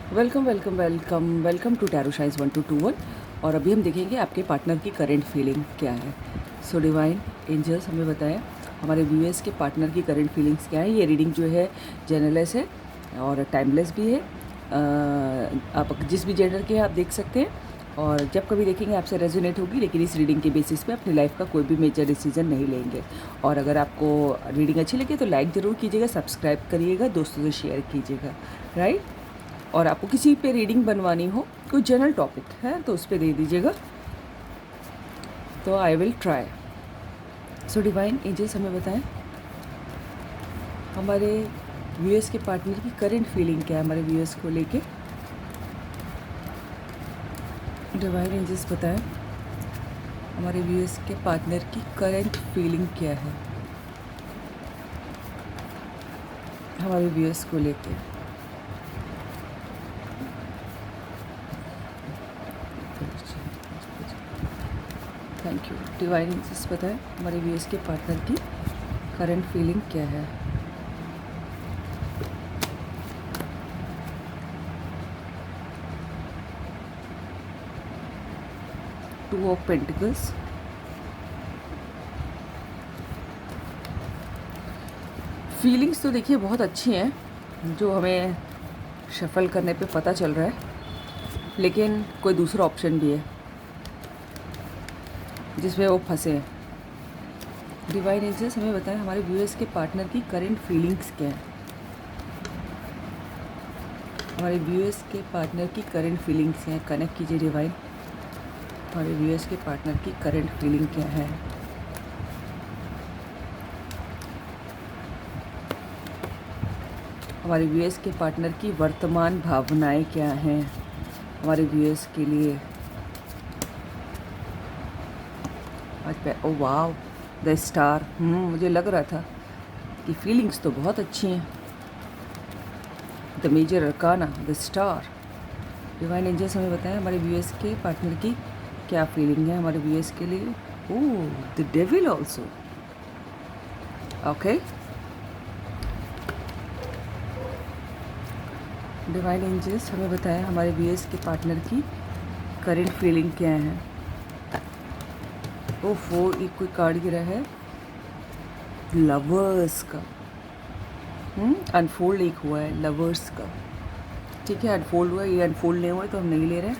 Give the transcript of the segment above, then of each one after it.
Welcome welcome welcome welcome to tarot शाइज 1221। और अभी हम देखेंगे आपके पार्टनर की करंट फीलिंग क्या है। सो डिवाइन एंजल्स हमें बताएं हमारे व्यूअर्स के पार्टनर की करंट फीलिंग्स क्या है। ये रीडिंग जो है जनरलेस है और टाइमलेस भी है। आप जिस भी जेंडर के हैं आप देख सकते हैं, और जब कभी देखेंगे आपसे रेजोनेट होगी, लेकिन इस रीडिंग के बेसिस पे अपनी लाइफ का कोई भी मेजर डिसीजन नहीं लेंगे। और अगर आपको रीडिंग अच्छी लगे तो लाइक ज़रूर कीजिएगा, सब्सक्राइब करिएगा, दोस्तों से शेयर कीजिएगा, राइट। और आपको किसी पे रीडिंग बनवानी हो, कोई जनरल टॉपिक है तो उस पर दे दीजिएगा, तो I will try. So divine angels हमें बताएं हमारे व्यूअर्स के पार्टनर की करंट फीलिंग क्या है हमारे व्यूअर्स को लेके। डिवाइन एंजल्स बताएं हमारे व्यूअर्स के पार्टनर की करंट फीलिंग क्या है हमारे व्यूअर्स को लेके। Thank you. डिवाइन एंजल्स बताएं हमारे व्यूअर्स के पार्टनर की करंट फीलिंग क्या है। टू ऑफ पेंटिकल्स, फीलिंग्स तो देखिए बहुत अच्छी हैं जो हमें शफल करने पे पता चल रहा है, लेकिन कोई दूसरा ऑप्शन भी है जिसमें वो फंसे हैं। डिवाइन एंजल्स हमें बताएं हमारे व्यूअर्स के पार्टनर की करंट फीलिंग्स क्या है। हमारे व्यूअर्स के पार्टनर की करंट फीलिंग्स हैं, कनेक्ट कीजिए डिवाइन। हमारे व्यूअर्स के पार्टनर की करंट फीलिंग क्या है। हमारे व्यूअर्स के पार्टनर की वर्तमान भावनाएं क्या हैं हमारे व्यूअर्स के लिए। ओ वाव, द स्टार। मुझे लग रहा था कि फीलिंग्स तो बहुत अच्छी हैं। The major arcana, the star. Divine angels हमें बताएं हमारे व्यूअर्स के पार्टनर की क्या फीलिंग है हमारे व्यूअर्स के लिए। Oh, the devil also. Okay, divine angels हमें बताएं हमारे व्यूअर्स के पार्टनर की करंट फीलिंग क्या है। ओफो, एक कोई कार्ड गिरा है लवर्स का। अनफोल्ड एक हुआ है लवर्स का। ठीक है, अनफोल्ड हुआ है, ये अनफोल्ड नहीं हुआ है तो हम नहीं ले रहे हैं।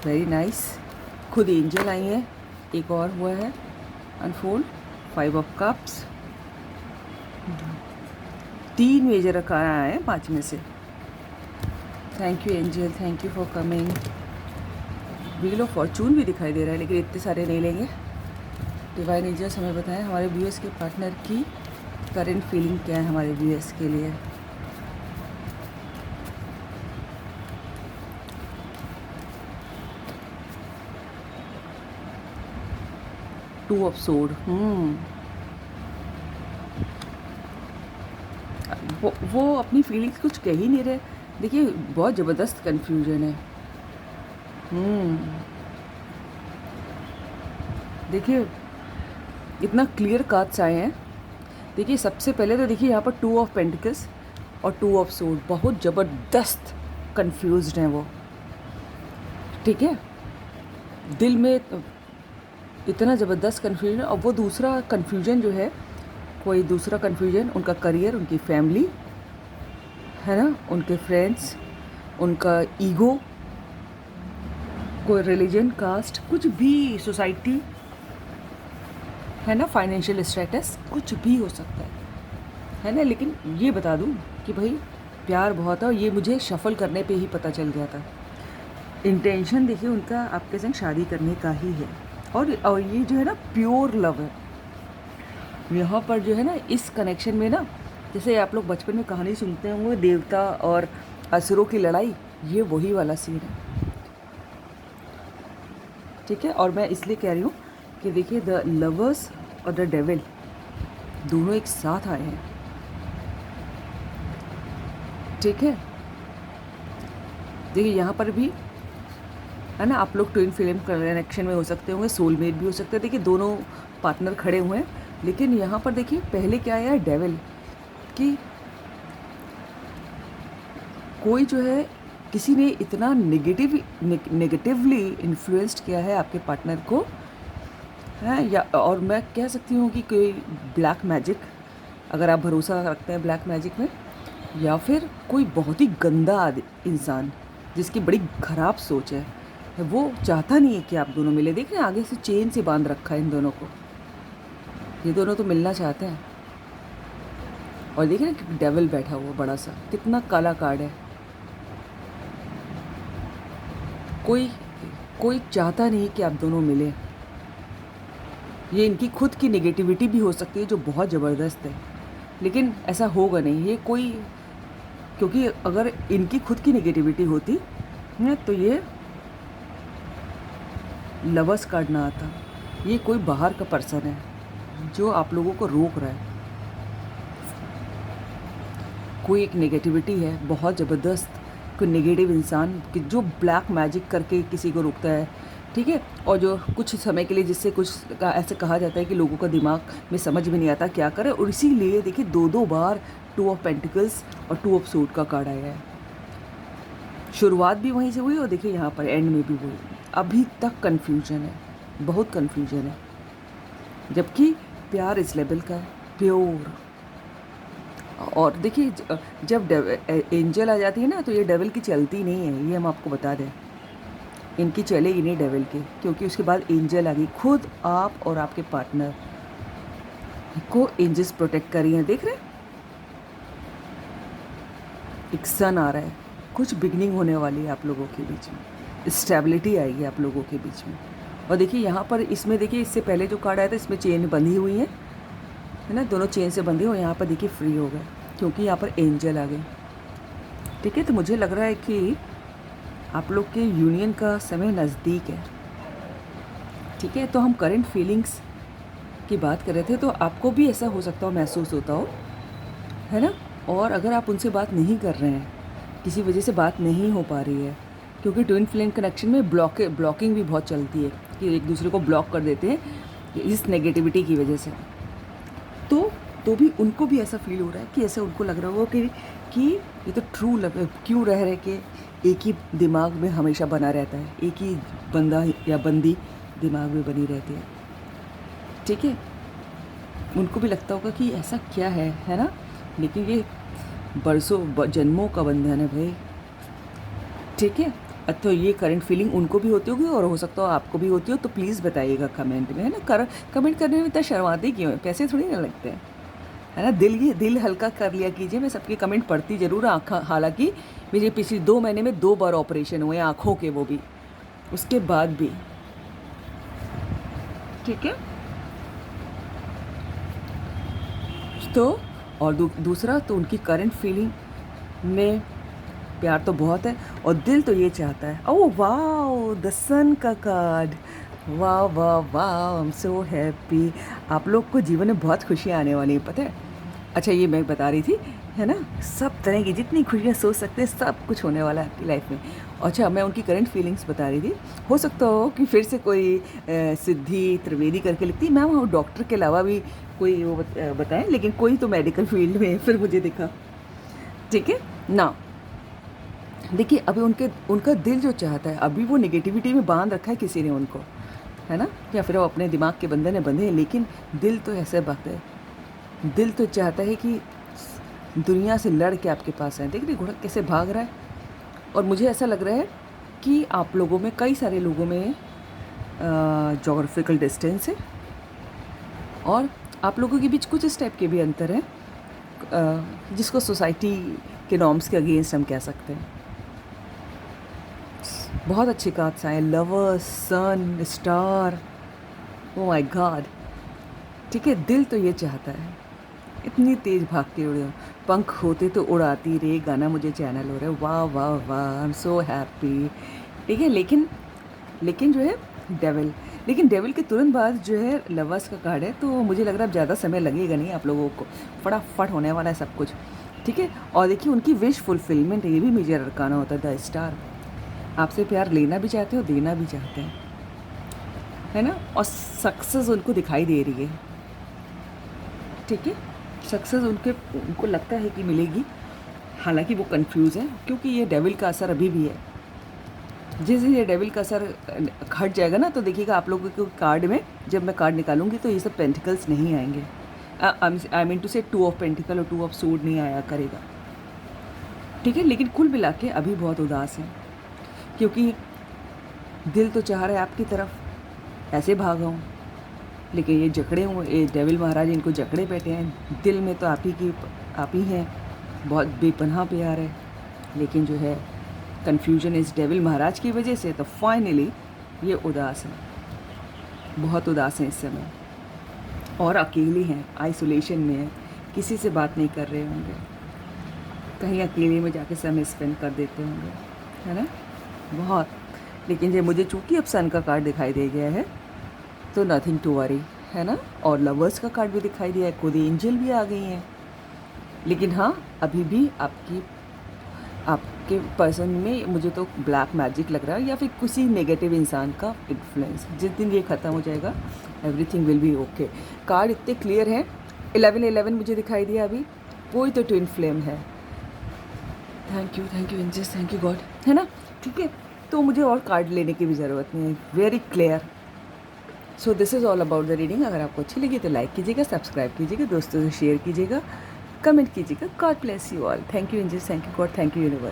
Very nice. खुद एंजल आई है। एक और हुआ है अनफोल्ड, 5 ऑफ कप्स। 3 मेजर रखाना है 5 में से। Thank you angel, thank you for coming. Wheel of Fortune भी दिखाई दे रहा है, लेकिन इतने सारे नहीं लेंगे। डिवाइन एंजल्स हमें बताएं हमारे व्यूअर्स के पार्टनर की करंट फीलिंग क्या है हमारे व्यूअर्स के लिए। टू ऑफ सोड। वो अपनी फीलिंग्स कुछ कह ही नहीं रहे। देखिए बहुत ज़बरदस्त कन्फ्यूजन है। देखिए इतना क्लियर कार्ड्स आए हैं। देखिए सबसे पहले तो देखिए यहाँ पर 2 ऑफ पेंटिकल्स और 2 ऑफ सोड, बहुत ज़बरदस्त कंफ्यूज्ड हैं वो। ठीक है, दिल में इतना ज़बरदस्त कन्फ्यूजन। और वो दूसरा कन्फ्यूजन जो है, कोई दूसरा कन्फ्यूजन, उनका करियर, उनकी फैमिली है ना, उनके फ्रेंड्स, उनका ईगो, कोई रिलीजन, कास्ट, कुछ भी, सोसाइटी है ना, फाइनेंशियल स्टेटस, कुछ भी हो सकता है ना। लेकिन ये बता दूँ कि भाई प्यार बहुत है, और ये मुझे शफल करने पे ही पता चल गया था। इंटेंशन देखिए उनका आपके संग शादी करने का ही है, और ये जो है ना प्योर लव है। यहाँ पर जो है ना इस कनेक्शन में ना, जैसे आप लोग बचपन में कहानी सुनते होंगे देवता और असुरों की लड़ाई, ये वही वाला सीन है। ठीक है, और मैं इसलिए कह रही हूँ कि देखिए द लवर्स और द डेविल दोनों एक साथ आए हैं। ठीक है, देखिए यहाँ पर भी है ना, आप लोग ट्विन फिल्म कनेक्शन में हो सकते होंगे, सोलमेट भी हो सकते हैं। देखिए दोनों पार्टनर खड़े हुए हैं, लेकिन यहाँ पर देखिए पहले क्या आया है डेविल, कि कोई जो है किसी ने इतना नेगेटिवली इन्फ्लुएंस्ड किया है आपके पार्टनर को, है, या और मैं कह सकती हूँ कि कोई ब्लैक मैजिक, अगर आप भरोसा रखते हैं ब्लैक मैजिक में, या फिर कोई बहुत ही गंदा इंसान जिसकी बड़ी ख़राब सोच है, वो चाहता नहीं है कि आप दोनों मिले। देख रहे हैं आगे से चेन से बांध रखा है इन दोनों को, ये दोनों तो मिलना चाहते हैं। और देख रहे हैं कि डेविल बैठा हुआ बड़ा सा, कितना काला कार्ड है। कोई चाहता नहीं कि आप दोनों मिले। ये इनकी खुद की नेगेटिविटी भी हो सकती है जो बहुत ज़बरदस्त है, लेकिन ऐसा होगा नहीं ये कोई, क्योंकि अगर इनकी खुद की नेगेटिविटी होती है तो ये लवर्स कार्ड ना आता। ये कोई बाहर का पर्सन है जो आप लोगों को रोक रहा है। कोई एक नेगेटिविटी है बहुत ज़बरदस्त, कोई नेगेटिव इंसान कि जो ब्लैक मैजिक करके किसी को रोकता है, ठीक है। और जो कुछ समय के लिए, जिससे कुछ ऐसे कहा जाता है कि लोगों का दिमाग में समझ में नहीं आता क्या करे, और इसीलिए देखिए दो बार 2 ऑफ पेंटिकल्स और 2 ऑफ सूट का कार्ड आया है। शुरुआत भी वहीं से हुई और देखिए यहाँ पर एंड में भी हुई। अभी तक कन्फ्यूजन है, बहुत कन्फ्यूजन है, जबकि प्यार इस लेवल का है, प्योर। और देखिए जब एंजल आ जाती है ना तो ये डेविल की चलती नहीं है, ये हम आपको बता दें। इनकी चलेगी नहीं डेविल की, क्योंकि उसके बाद एंजल आ गई। खुद आप और आपके पार्टनर को एंजल्स प्रोटेक्ट कर रही हैं। देख रहे हैं एक सन आ रहा है, कुछ बिगनिंग होने वाली है आप लोगों के बीच में, स्टेबिलिटी आएगी आप लोगों के बीच में। और देखिए यहाँ पर इसमें देखिए इससे पहले जो कार्ड आया था इसमें चेन बंधी हुई है ना, दोनों चेन से बंधे हो। यहाँ पर देखिए फ्री हो गए क्योंकि यहाँ पर एंजल आ गए, ठीक है। तो मुझे लग रहा है कि आप लोग के यूनियन का समय नज़दीक है, ठीक है। तो हम करंट फीलिंग्स की बात कर रहे थे, तो आपको भी ऐसा हो सकता हो, महसूस होता हो, है ना। और अगर आप उनसे बात नहीं कर रहे हैं, किसी वजह से बात नहीं हो पा रही है, क्योंकि ट्विन फ्लेम कनेक्शन में ब्लॉकिंग भी बहुत चलती है कि एक दूसरे को ब्लॉक कर देते हैं इस नेगेटिविटी की वजह से, तो भी उनको भी ऐसा फील हो रहा है कि ऐसा उनको लग रहा हो कि ये तो ट्रू क्यों रह के एक ही दिमाग में हमेशा बना रहता है, एक ही बंदा या बंदी दिमाग में बनी रहती है, ठीक है। उनको भी लगता होगा कि ऐसा क्या है ना। लेकिन ये बरसों जन्मों का बंधन है भाई, ठीक है। तो ये करंट फीलिंग उनको भी होती होगी और हो सकता हो आपको भी होती हो, तो प्लीज़ बताइएगा कमेंट में, है ना। कमेंट करने में इतना शर्माते क्यों है, पैसे थोड़ी ना लगते हैं, है ना। दिल हल्का कर लिया कीजिए। मैं सबके कमेंट पढ़ती ज़रूर, हालांकि मेरे पिछले 2 महीने में 2 बार ऑपरेशन हुए आँखों के, वो भी उसके बाद भी, ठीक है। तो और दूसरा तो उनकी करंट फीलिंग में प्यार तो बहुत है और दिल तो ये चाहता है। ओह वाह, द सन का कार्ड, वाह वाह वाह, आई एम सो हैप्पी। आप लोग को जीवन में बहुत खुशियाँ आने वाली हैं, पता है। अच्छा ये मैं बता रही थी, है ना, सब तरह की जितनी खुशियाँ सोच सकते हैं सब कुछ होने वाला है आपकी लाइफ में। अच्छा मैं उनकी करंट फीलिंग्स बता रही थी। हो सकता हो कि फिर से कोई सिद्धि त्रिवेदी करके लिखती, मैम वो डॉक्टर के अलावा भी कोई वो बताएं, लेकिन कोई तो मेडिकल फील्ड में फिर मुझे दिखा, ठीक है ना। देखिए अभी उनका दिल जो चाहता है, अभी वो नेगेटिविटी में बांध रखा है किसी ने उनको, है ना, या फिर वो अपने दिमाग के बंधन में बंधे हैं, लेकिन दिल तो ऐसे बात है, दिल तो चाहता है कि दुनिया से लड़ के आपके पास आए। देख रही घोड़ा कैसे भाग रहा है। और मुझे ऐसा लग रहा है कि आप लोगों में, कई सारे लोगों में जोग्राफिकल डिस्टेंस है और आप लोगों के बीच कुछ इस टाइप के भी अंतर है, जिसको सोसाइटी के नॉर्म्स के अगेंस्ट हम कह सकते हैं। बहुत अच्छी कार्ड्स आए, lovers, sun, star, oh my God, ठीक है। दिल तो ये चाहता है, इतनी तेज़ भागती उड़े, पंख होते तो उड़ाती रे, गाना मुझे चैनल हो रहा है, वाह वाह वाह, आई एम सो हैप्पी, ठीक है। लेकिन जो है डेविल के तुरंत बाद जो है लवर्स का कार्ड है, तो मुझे लग रहा है अब ज़्यादा समय लगेगा नहीं आप लोगों को, फटाफट होने वाला है सब कुछ, ठीक है। और देखिए उनकी विश फुलफिलमेंट, ये भी मेजर अरकाना होता है, द स्टार। आपसे प्यार लेना भी चाहते हो, देना भी चाहते हैं, है ना। और सक्सेस उनको दिखाई दे रही है, ठीक है। सक्सेस उनको लगता है कि मिलेगी, हालांकि वो कंफ्यूज है क्योंकि ये डेविल का असर अभी भी है। जिस दिन ये डेविल का असर हट जाएगा ना, तो देखिएगा आप लोगों के कार्ड में, जब मैं कार्ड निकालूंगी तो ये सब पेंटिकल्स नहीं आएंगे। आई मीन टू से 2 ऑफ पेंटिकल और 2 ऑफ सूड नहीं आया करेगा, ठीक है। लेकिन कुल मिला के अभी बहुत उदास है, क्योंकि दिल तो चाह रहा है आपकी तरफ ऐसे भागा हूँ, लेकिन ये जकड़े हुए, ये डेविल महाराज इनको जकड़े बैठे हैं। दिल में तो आप ही हैं, बहुत बेपनाह प्यार है, लेकिन जो है कन्फ्यूजन इस डेविल महाराज की वजह से, तो फाइनली ये उदास है, बहुत उदास हैं इस समय, और अकेले हैं, आइसोलेशन में हैं, किसी से बात नहीं कर रहे होंगे, कहीं अकेले में जाके समय स्पेंड कर देते होंगे, है ना, बहुत। लेकिन जब मुझे चूँकि अब सन का कार्ड दिखाई दे गया है, तो नथिंग टू वरी, है ना। और लवर्स का कार्ड भी दिखाई दिया है, खुद एंजल भी आ गई हैं। लेकिन हाँ, अभी भी आपके पर्सन में मुझे तो ब्लैक मैजिक लग रहा है, या फिर किसी नेगेटिव इंसान का इन्फ्लुएंस। जिस दिन ये ख़त्म हो जाएगा, everything will be okay. Card इतने क्लियर हैं, 1111 मुझे दिखाई दिया अभी, कोई तो ट्विन फ्लेम है। Thank you angels, thank you God, है ना, ठीक है। तो मुझे और कार्ड लेने की भी ज़रूरत नहीं है, very clear. So this is all about the reading. अगर आपको अच्छी लगी तो लाइक कीजिएगा, सब्सक्राइब कीजिएगा, दोस्तों से शेयर कीजिएगा, कमेंट कीजिएगा। God bless you all. Thank you angels, thank you God, thank you universe.